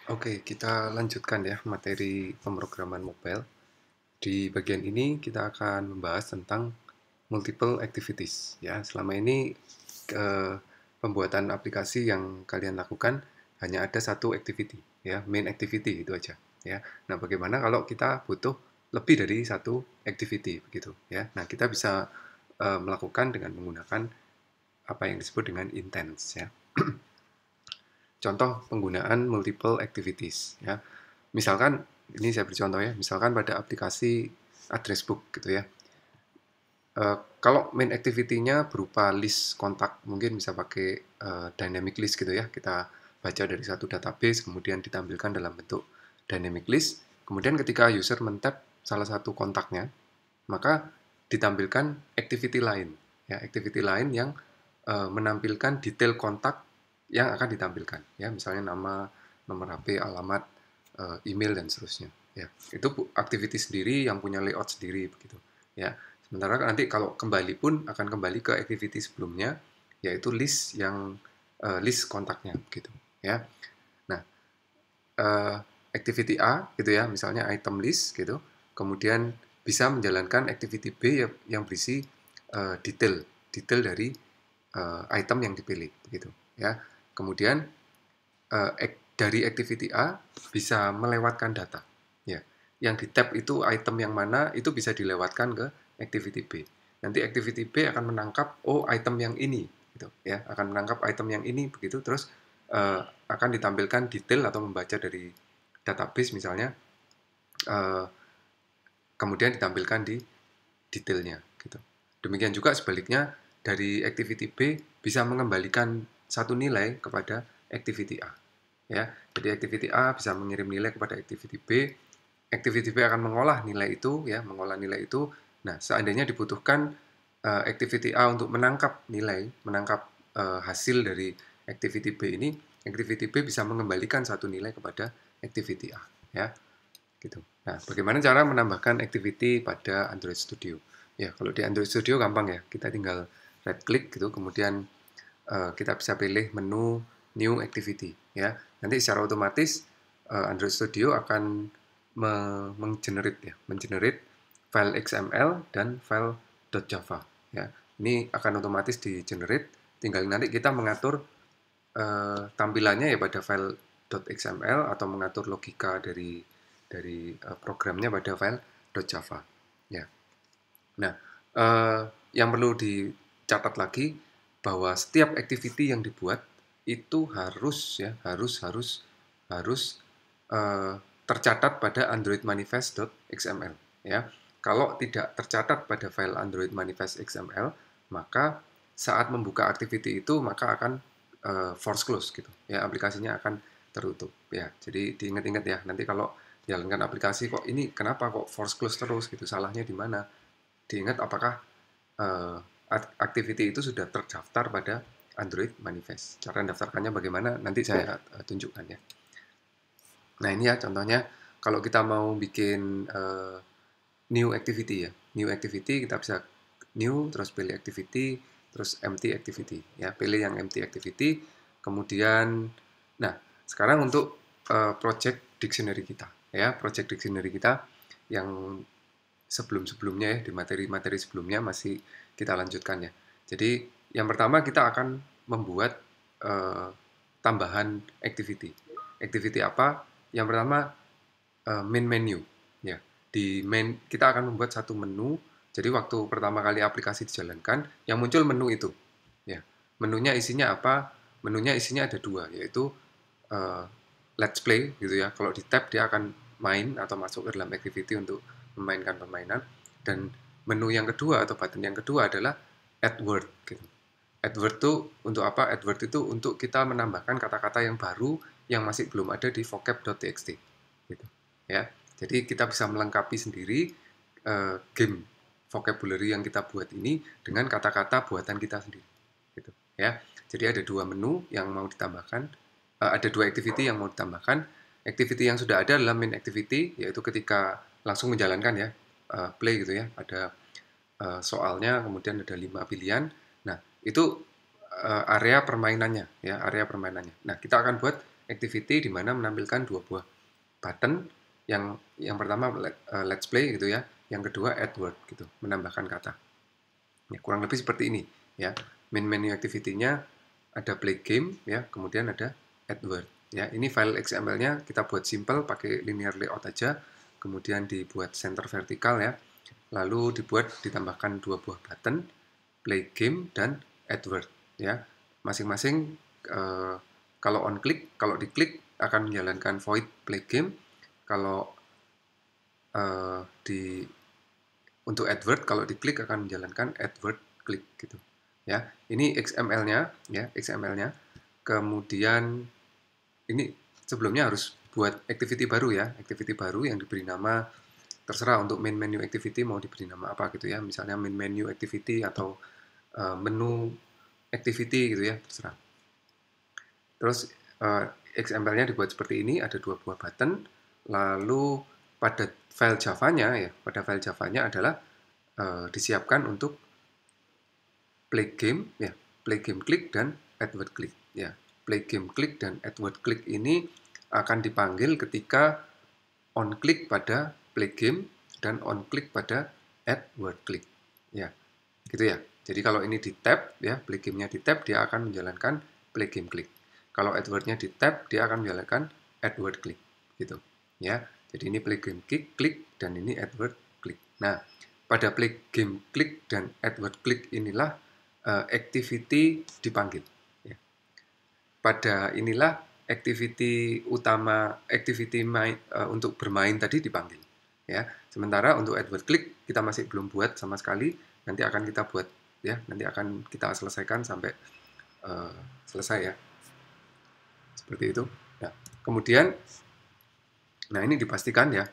Oke, kita lanjutkan ya materi pemrograman mobile. Di bagian ini kita akan membahas tentang multiple activities ya. Selama ini pembuatan aplikasi yang kalian lakukan hanya ada satu activity ya, main activity itu aja ya. Nah, bagaimana kalau kita butuh lebih dari satu activity begitu ya. Nah, kita bisa melakukan dengan menggunakan apa yang disebut dengan intents ya. Contoh penggunaan multiple activities ya. Misalkan ini saya beri contoh ya, misalkan pada aplikasi address book gitu ya. Kalau main activity-nya berupa list kontak, mungkin bisa pakai dynamic list gitu ya. Kita baca dari satu database, kemudian ditampilkan dalam bentuk dynamic list. Kemudian ketika user men-tap salah satu kontaknya, maka ditampilkan activity lain. Ya, activity lain yang menampilkan detail kontak yang akan ditampilkan. Ya, misalnya nama, nomor HP, alamat, email, dan seterusnya. Ya, itu activity sendiri yang punya layout sendiri begitu. Ya, sementara nanti kalau kembali pun akan kembali ke activity sebelumnya, yaitu list yang list kontaknya gitu. Ya, nah uh, activity A gitu ya, misalnya item list gitu, kemudian bisa menjalankan activity B yang berisi detail detail dari item yang dipilih gitu ya. Kemudian dari activity A bisa melewatkan data ya. Yang di tab itu item yang mana itu bisa dilewatkan ke activity B. Nanti activity B akan menangkap oh item yang ini gitu ya, akan menangkap item yang ini begitu, terus akan ditampilkan detail atau membaca dari database misalnya, uh, kemudian ditampilkan di detailnya gitu. Demikian juga sebaliknya, dari activity B bisa mengembalikan satu nilai kepada activity A ya. Jadi activity A bisa mengirim nilai kepada activity B, activity B akan mengolah nilai itu ya, mengolah nilai itu. Nah, seandainya dibutuhkan activity A untuk menangkap nilai, menangkap hasil dari activity B ini, activity B bisa mengembalikan satu nilai kepada activity A ya, gitu. Nah, bagaimana cara menambahkan activity pada Android Studio? Ya, kalau di Android Studio gampang ya, kita tinggal right click gitu, kemudian kita bisa pilih menu new activity ya. Nanti secara otomatis Android Studio akan menggenerate ya, mengenerate file XML dan file .java ya. Ini akan otomatis di generate, tinggal nanti kita mengatur tampilannya ya pada file .xml atau mengatur logika dari programnya pada file .java ya. Nah, eh, yang perlu dicatat lagi bahwa setiap activity yang dibuat itu harus ya, harus eh, tercatat pada Android manifest.xml ya. Kalau tidak tercatat pada file Android manifest XML, maka saat membuka activity itu maka akan force close gitu ya, aplikasinya akan tertutup ya. Jadi diingat-ingat ya, nanti kalau jalankan aplikasi kok ini kenapa kok force close terus gitu, salahnya di mana, diingat apakah uh, activity itu sudah terdaftar pada Android Manifest. Cara mendaftarkannya bagaimana nanti saya tunjukkan ya. Nah ini ya contohnya, kalau kita mau bikin new activity ya, new activity kita bisa new terus pilih activity terus empty activity ya, pilih yang empty activity. Kemudian nah sekarang untuk project dictionary kita ya, project dictionary kita yang sebelum-sebelumnya ya, di materi-materi sebelumnya masih kita lanjutkan ya. Jadi yang pertama kita akan membuat uh, tambahan activity. Activity apa? Yang pertama main menu ya. Di main kita akan membuat satu menu. Jadi waktu pertama kali aplikasi dijalankan, yang muncul menu itu ya. Menunya isinya apa? Menunya isinya ada dua, yaitu uh, let's play gitu ya. Kalau di tab dia akan main atau masuk ke dalam activity untuk memainkan permainan. Dan menu yang kedua atau button yang kedua adalah add word gitu. Add word itu untuk apa? Add word itu untuk kita menambahkan kata-kata yang baru yang masih belum ada di vocab.txt gitu ya. Jadi kita bisa melengkapi sendiri game vocabulary yang kita buat ini dengan kata-kata buatan kita sendiri gitu ya. Jadi ada dua menu yang mau ditambahkan, ada dua activity yang mau ditambahkan. Activity yang sudah ada adalah main activity, yaitu ketika langsung menjalankan ya, play gitu ya, ada soalnya, kemudian ada 5 pilihan. Nah, itu area permainannya ya, area permainannya. Nah, kita akan buat activity di mana menampilkan dua buah button, yang pertama let's play gitu ya, yang kedua add word gitu, menambahkan kata. Ya, kurang lebih seperti ini ya. Main menu activity-nya ada play game ya, kemudian ada add word ya. Ini file XML-nya kita buat simple pakai linear layout aja, kemudian dibuat center vertikal ya. Lalu ditambahkan dua buah button, play game dan add word ya. Masing-masing kalau diklik akan menjalankan void play game. Kalau untuk add word, kalau diklik akan menjalankan add word klik gitu ya. Ini XML-nya ya, XML-nya. Kemudian ini sebelumnya harus buat activity baru ya, activity baru yang diberi nama, terserah untuk main menu activity mau diberi nama apa gitu ya, misalnya main menu activity atau menu activity gitu ya, terserah. Terus XML-nya dibuat seperti ini, ada dua buah button. Lalu pada file Java-nya adalah disiapkan untuk play game ya, play game klik dan add word klik ya. Play game klik dan add word klik ini akan dipanggil ketika on klik pada play game dan on klik pada add word klik ya. Gitu ya. Jadi kalau ini di tab ya, play game-nya di tab, dia akan menjalankan play game klik. Kalau add word-nya di tab, dia akan menjalankan add word klik gitu ya. Jadi ini play game klik dan ini add word klik. Nah, pada play game klik dan add word klik inilah activity dipanggil ya. Pada inilah activity utama, untuk bermain tadi dipanggil ya. Sementara untuk add word klik kita masih belum buat sama sekali, nanti akan kita buat ya, nanti akan kita selesaikan sampai selesai ya, seperti itu. Nah, kemudian, nah ini dipastikan ya,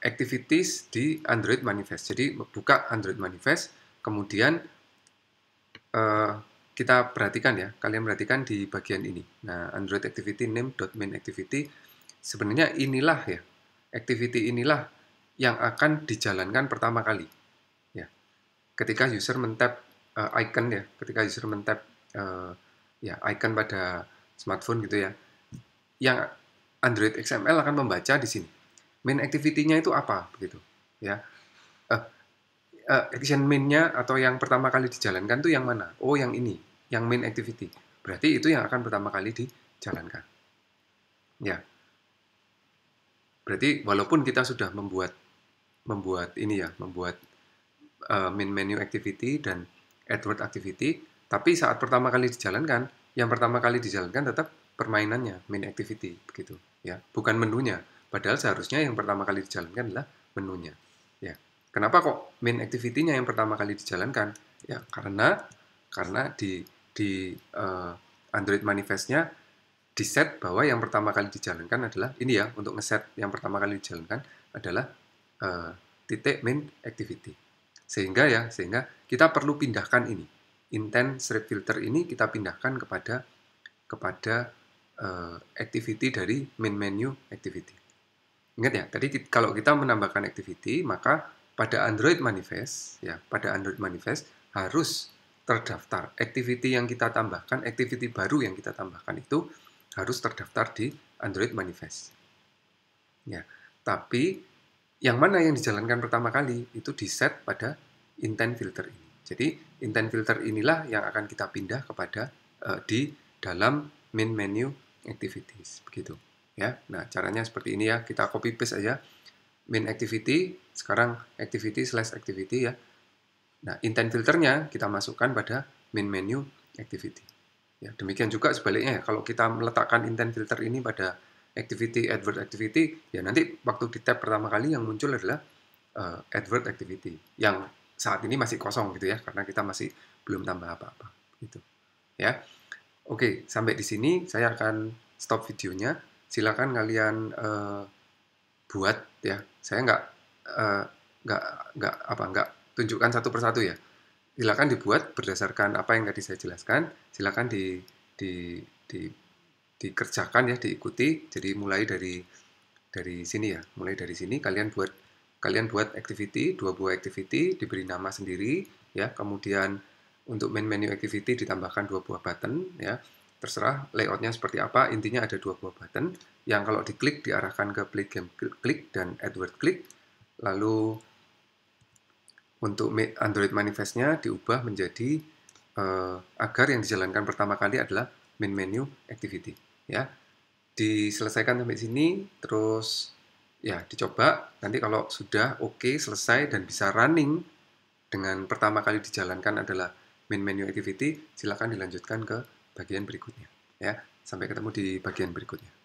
activities di Android Manifest. Jadi buka Android Manifest, kemudian kita perhatikan ya, kalian perhatikan di bagian ini. Nah, Android Activity name.main activity, sebenarnya inilah ya, activity inilah yang akan dijalankan pertama kali. Ya, ketika user men-tap icon ya, ketika user men-tap ya icon pada smartphone gitu ya, yang Android XML akan membaca di sini. Main activity-nya itu apa begitu ya? Action main-nya atau yang pertama kali dijalankan tuh yang mana? Oh, yang ini, yang main activity. Berarti itu yang akan pertama kali dijalankan. Ya. Berarti walaupun kita sudah membuat ini ya, membuat main menu activity dan add word activity, tapi saat pertama kali dijalankan, yang pertama kali dijalankan tetap permainannya, main activity begitu ya, bukan menunya. Padahal seharusnya yang pertama kali dijalankan adalah menunya. Ya. Kenapa kok main activity-nya yang pertama kali dijalankan? Ya, karena di Android Manifest-nya di-set bahwa yang pertama kali dijalankan adalah ini ya, untuk ngeset yang pertama kali dijalankan adalah titik main activity. Sehingga kita perlu pindahkan ini. Intent strip filter ini kita pindahkan kepada activity dari main menu activity. Ingat ya, tadi kalau kita menambahkan activity, maka pada Android Manifest harus terdaftar activity yang kita tambahkan, activity baru yang kita tambahkan itu harus terdaftar di Android Manifest. Ya, tapi yang mana yang dijalankan pertama kali itu di-set pada intent filter ini. Jadi intent filter inilah yang akan kita pindah kepada di dalam main menu activities begitu. Ya, nah caranya seperti ini ya, kita copy paste aja main activity, sekarang activity/activity ya. Nah, intent filternya kita masukkan pada main menu activity. Ya, demikian juga sebaliknya ya, kalau kita meletakkan intent filter ini pada activity, add word activity, ya nanti waktu di tab pertama kali yang muncul adalah add word activity, yang saat ini masih kosong gitu ya, karena kita masih belum tambah apa-apa gitu. Ya. Oke, sampai di sini saya akan stop videonya. Silakan kalian buat ya. Saya nggak tunjukkan satu persatu ya. Silakan dibuat berdasarkan apa yang tadi saya jelaskan. Silakan dikerjakan ya, diikuti. Jadi mulai dari sini ya. Mulai dari sini kalian buat activity, dua buah activity, diberi nama sendiri ya. Kemudian untuk main menu activity ditambahkan dua buah button ya. terserah layoutnya seperti apa. Intinya ada 2 buah button yang kalau diklik diarahkan ke play game klik dan add word klik. Lalu untuk Android manifestnya diubah menjadi agar yang dijalankan pertama kali adalah main menu activity, ya. Diselesaikan sampai sini, terus ya dicoba. Nanti kalau sudah oke, selesai dan bisa running dengan pertama kali dijalankan adalah main menu activity, silakan dilanjutkan ke bagian berikutnya, ya. Sampai ketemu di bagian berikutnya.